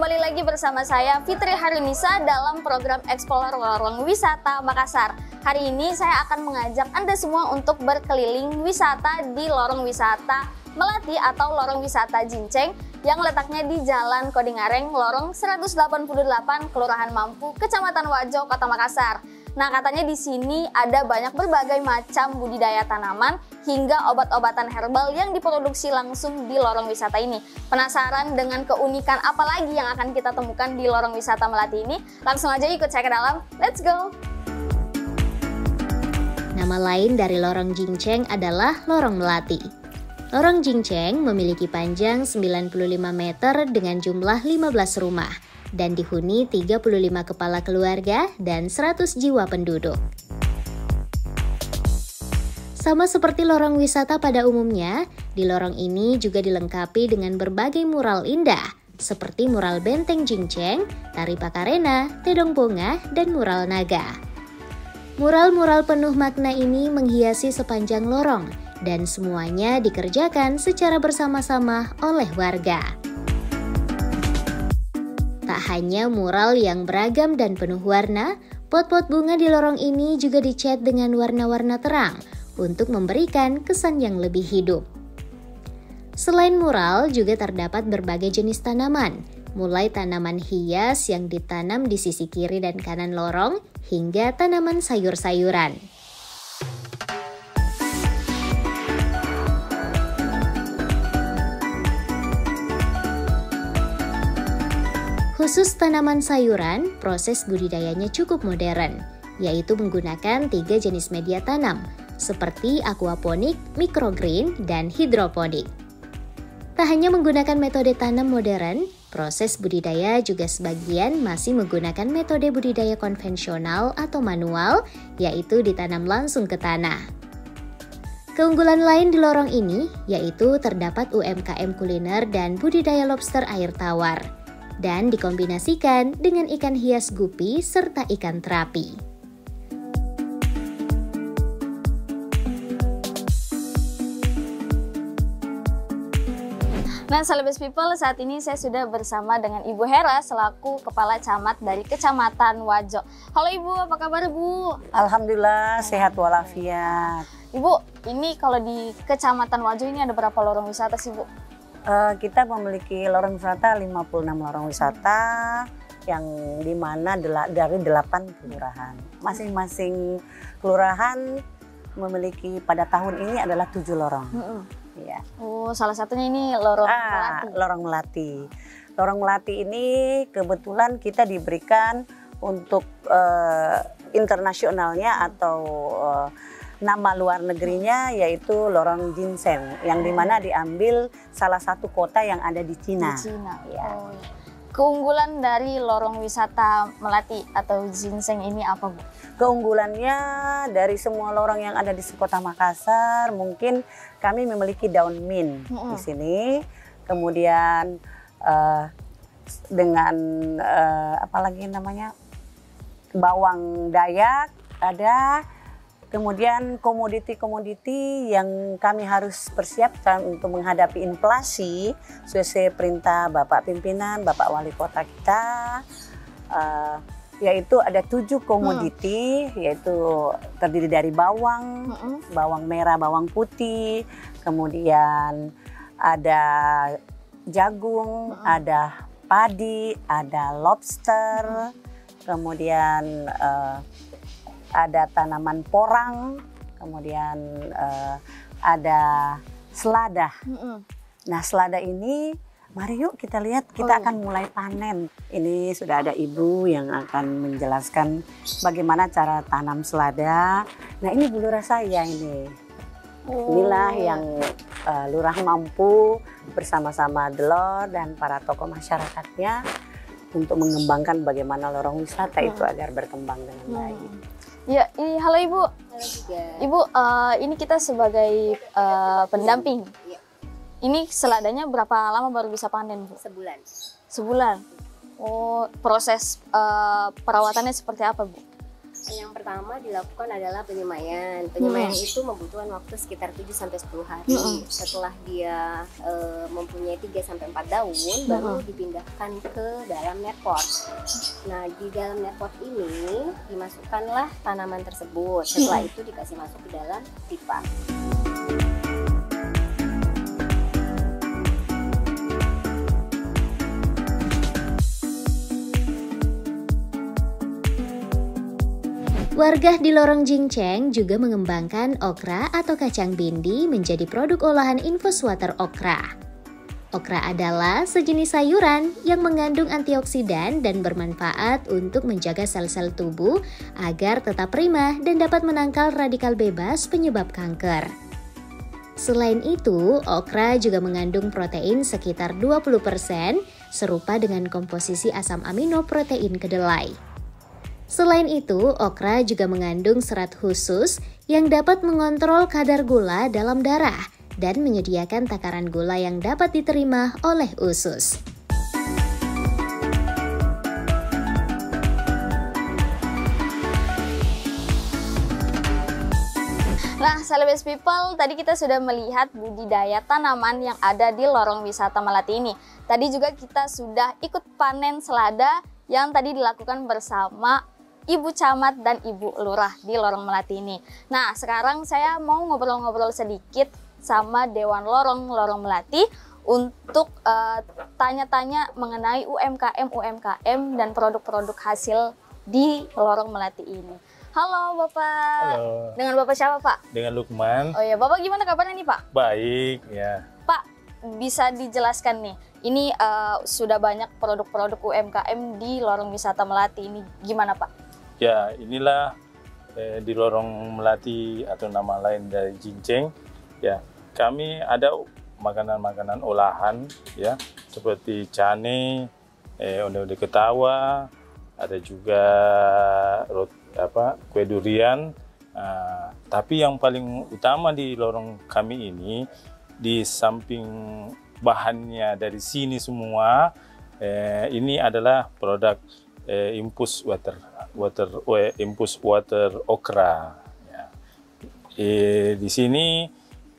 kembali lagi bersama saya Fitri Harinisa dalam program Explore Lorong Wisata Makassar. Hari ini saya akan mengajak Anda semua untuk berkeliling wisata di Lorong Wisata Melati atau Lorong Wisata Jinceng yang letaknya di Jalan Kodingareng, Lorong 188, Kelurahan Mampu, Kecamatan Wajo, Kota Makassar. Nah, katanya di sini ada banyak berbagai macam budidaya tanaman hingga obat-obatan herbal yang diproduksi langsung di lorong wisata ini. Penasaran dengan keunikan apa lagi yang akan kita temukan di lorong wisata Melati ini? Langsung aja ikut saya ke dalam. Let's go! Nama lain dari Lorong Jinceng adalah Lorong Melati. Lorong Jinceng memiliki panjang 95 meter dengan jumlah 15 rumah dan dihuni 35 kepala keluarga dan 100 jiwa penduduk. Sama seperti lorong wisata pada umumnya, di lorong ini juga dilengkapi dengan berbagai mural indah, seperti mural Benteng Jinceng, Tari Pakarena, Tedong Bonga, dan mural naga. Mural-mural penuh makna ini menghiasi sepanjang lorong, dan semuanya dikerjakan secara bersama-sama oleh warga. Tak hanya mural yang beragam dan penuh warna, pot-pot bunga di lorong ini juga dicat dengan warna-warna terang untuk memberikan kesan yang lebih hidup. Selain mural, juga terdapat berbagai jenis tanaman, mulai tanaman hias yang ditanam di sisi kiri dan kanan lorong, hingga tanaman sayur-sayuran. Khusus tanaman sayuran, proses budidayanya cukup modern, yaitu menggunakan 3 jenis media tanam, seperti aquaponik, microgreen, dan hidroponik. Tak hanya menggunakan metode tanam modern, proses budidaya juga sebagian masih menggunakan metode budidaya konvensional atau manual, yaitu ditanam langsung ke tanah. Keunggulan lain di lorong ini, yaitu terdapat UMKM kuliner dan budidaya lobster air tawar, dan dikombinasikan dengan ikan hias gupi serta ikan terapi. Nah, Celebes People, saat ini saya sudah bersama dengan Ibu Hera selaku Kepala Camat dari Kecamatan Wajo. Halo Ibu, apa kabar Ibu? Alhamdulillah, sehat walafiat. Ibu, ini kalau di Kecamatan Wajo ini ada berapa lorong wisata sih Bu? Kita memiliki lorong wisata 56 lorong wisata yang dimana dari 8 kelurahan. Masing-masing kelurahan memiliki pada tahun ini adalah 7 lorong. Ya. Oh, salah satunya ini lorong Melati. Lorong Melati. Lorong Melati ini kebetulan kita diberikan untuk internasionalnya atau nama luar negerinya yaitu Lorong Jinceng, yang dimana diambil salah satu kota yang ada di Cina. Di Cina. Ya. Oh. Keunggulan dari lorong wisata Melati atau Jinceng ini apa Bu? Keunggulannya dari semua lorong yang ada di Kota Makassar, mungkin kami memiliki daun mint di sini. Kemudian dengan apalagi namanya bawang Dayak ada. Kemudian komoditi-komoditi yang kami harus persiapkan untuk menghadapi inflasi sesuai perintah Bapak Pimpinan, Bapak Wali Kota kita, yaitu ada 7 komoditi, yaitu terdiri dari bawang, bawang merah, bawang putih, kemudian ada jagung, ada padi, ada lobster, kemudian ada tanaman porang, kemudian ada selada. Nah, selada ini, mari yuk kita lihat, kita akan mulai panen. Ini sudah ada ibu yang akan menjelaskan bagaimana cara tanam selada. Nah, ini Bu Lurah saya ini. Inilah yang Lurah Mampu bersama-sama Delor dan para tokoh masyarakatnya untuk mengembangkan bagaimana lorong wisata itu agar berkembang dengan baik. Ya, halo Ibu. Halo juga. Ibu, ini kita sebagai pendamping. Ini seladanya berapa lama baru bisa panen, Bu? Sebulan. Sebulan. Oh, proses perawatannya seperti apa, Bu? Yang pertama dilakukan adalah penyemaian. Penyemaian itu membutuhkan waktu sekitar 7-10 hari. Setelah dia mempunyai 3-4 daun, baru dipindahkan ke dalam netpot. Nah, di dalam netpot ini dimasukkanlah tanaman tersebut. Setelah itu dikasih masuk ke dalam pipa. Warga di Lorong Jingceng juga mengembangkan okra atau kacang bindi menjadi produk olahan infus water okra. Okra adalah sejenis sayuran yang mengandung antioksidan dan bermanfaat untuk menjaga sel-sel tubuh agar tetap prima dan dapat menangkal radikal bebas penyebab kanker. Selain itu, okra juga mengandung protein sekitar 20%, serupa dengan komposisi asam amino protein kedelai. Selain itu, okra juga mengandung serat khusus yang dapat mengontrol kadar gula dalam darah dan menyediakan takaran gula yang dapat diterima oleh usus. Nah, Celebes People, tadi kita sudah melihat budidaya tanaman yang ada di Lorong Wisata Melati ini. Tadi juga kita sudah ikut panen selada yang tadi dilakukan bersama Ibu Camat dan Ibu Lurah di Lorong Melati ini. Nah, sekarang saya mau ngobrol-ngobrol sedikit sama Dewan Lorong Melati untuk tanya-tanya mengenai UMKM dan produk-produk hasil di Lorong Melati ini. Halo Bapak. Halo. Dengan Bapak siapa Pak? Dengan Lukman. Oh ya, Bapak gimana kabarnya nih Pak? Baik, ya. Pak, bisa dijelaskan nih, ini sudah banyak produk-produk UMKM di Lorong Wisata Melati ini, gimana Pak? Ya, inilah di Lorong Melati atau nama lain dari Jingceng. Ya, kami ada makanan-makanan olahan, ya, seperti cane, onde-onde ketawa, ada juga kue durian. Tapi yang paling utama di lorong kami ini, di samping bahannya dari sini semua, ini adalah produk infus water okra. Ya. Di sini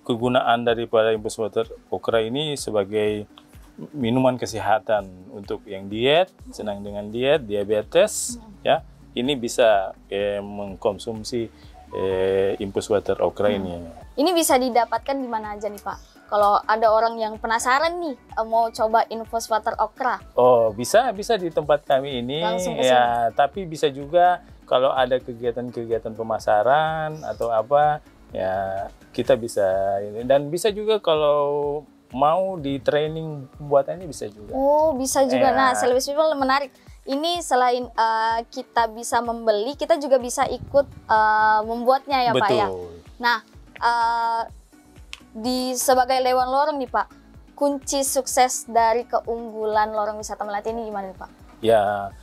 kegunaan daripada infus water okra ini sebagai minuman kesehatan untuk yang diet, senang dengan diet, diabetes, ya. Ini bisa mengkonsumsi infus water okra ini. Ini bisa didapatkan di mana aja nih Pak? Kalau ada orang yang penasaran nih mau coba infus water okra. Oh, bisa di tempat kami ini. Langsung ke sini. Ya, tapi bisa juga kalau ada kegiatan-kegiatan pemasaran atau apa, ya kita bisa ini. Dan bisa juga kalau mau di training pembuatannya bisa juga. Oh, bisa juga. Ya. Nah, Celebes People menarik. Ini selain kita bisa membeli, kita juga bisa ikut membuatnya ya Pak ya. Nah, sebagai Dewan Lorong nih Pak, kunci sukses dari keunggulan Lorong Wisata Melati ini gimana nih Pak? Ya,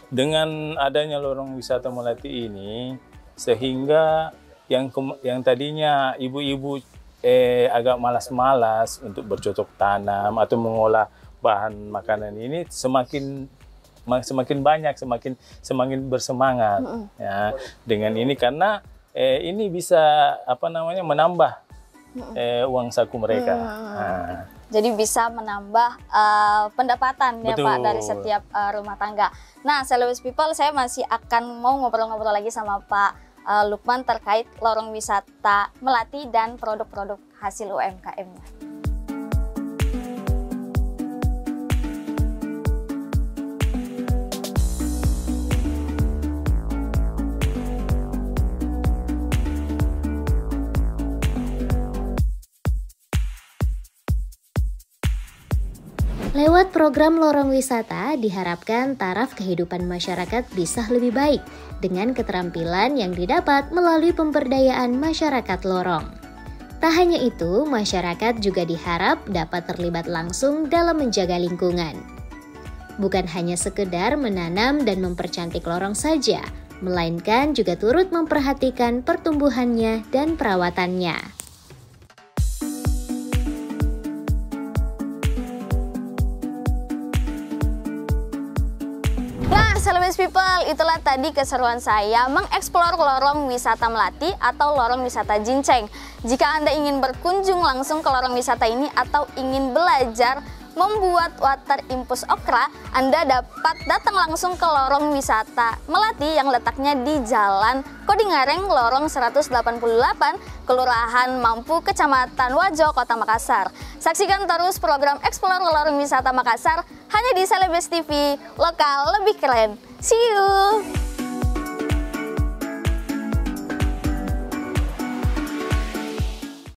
dengan adanya Lorong Wisata Melati ini, sehingga yang tadinya ibu-ibu agak malas-malas untuk bercocok tanam atau mengolah bahan makanan ini semakin banyak, semakin bersemangat ya dengan ini, karena ini bisa menambah uang saku mereka. Nah. Jadi bisa menambah pendapatan ya Betul. Pak dari setiap rumah tangga. Nah, Celebes People, saya masih akan mau ngobrol-ngobrol lagi sama Pak Lukman terkait Lorong Wisata Melati dan produk-produk hasil UMKM-nya. Lewat program Lorong Wisata, diharapkan taraf kehidupan masyarakat bisa lebih baik dengan keterampilan yang didapat melalui pemberdayaan masyarakat lorong. Tak hanya itu, masyarakat juga diharap dapat terlibat langsung dalam menjaga lingkungan. Bukan hanya sekedar menanam dan mempercantik lorong saja, melainkan juga turut memperhatikan pertumbuhannya dan perawatannya. Celebes People, itulah tadi keseruan saya mengeksplor lorong wisata Melati atau lorong wisata Jinceng. Jika Anda ingin berkunjung langsung ke lorong wisata ini atau ingin belajar membuat water infus okra, Anda dapat datang langsung ke lorong wisata Melati yang letaknya di Jalan Kodingareng, lorong 188, Kelurahan Mampu, Kecamatan Wajo, Kota Makassar. Saksikan terus program Explore Lorong Wisata Makassar hanya di Celebes TV, lokal lebih keren. See you!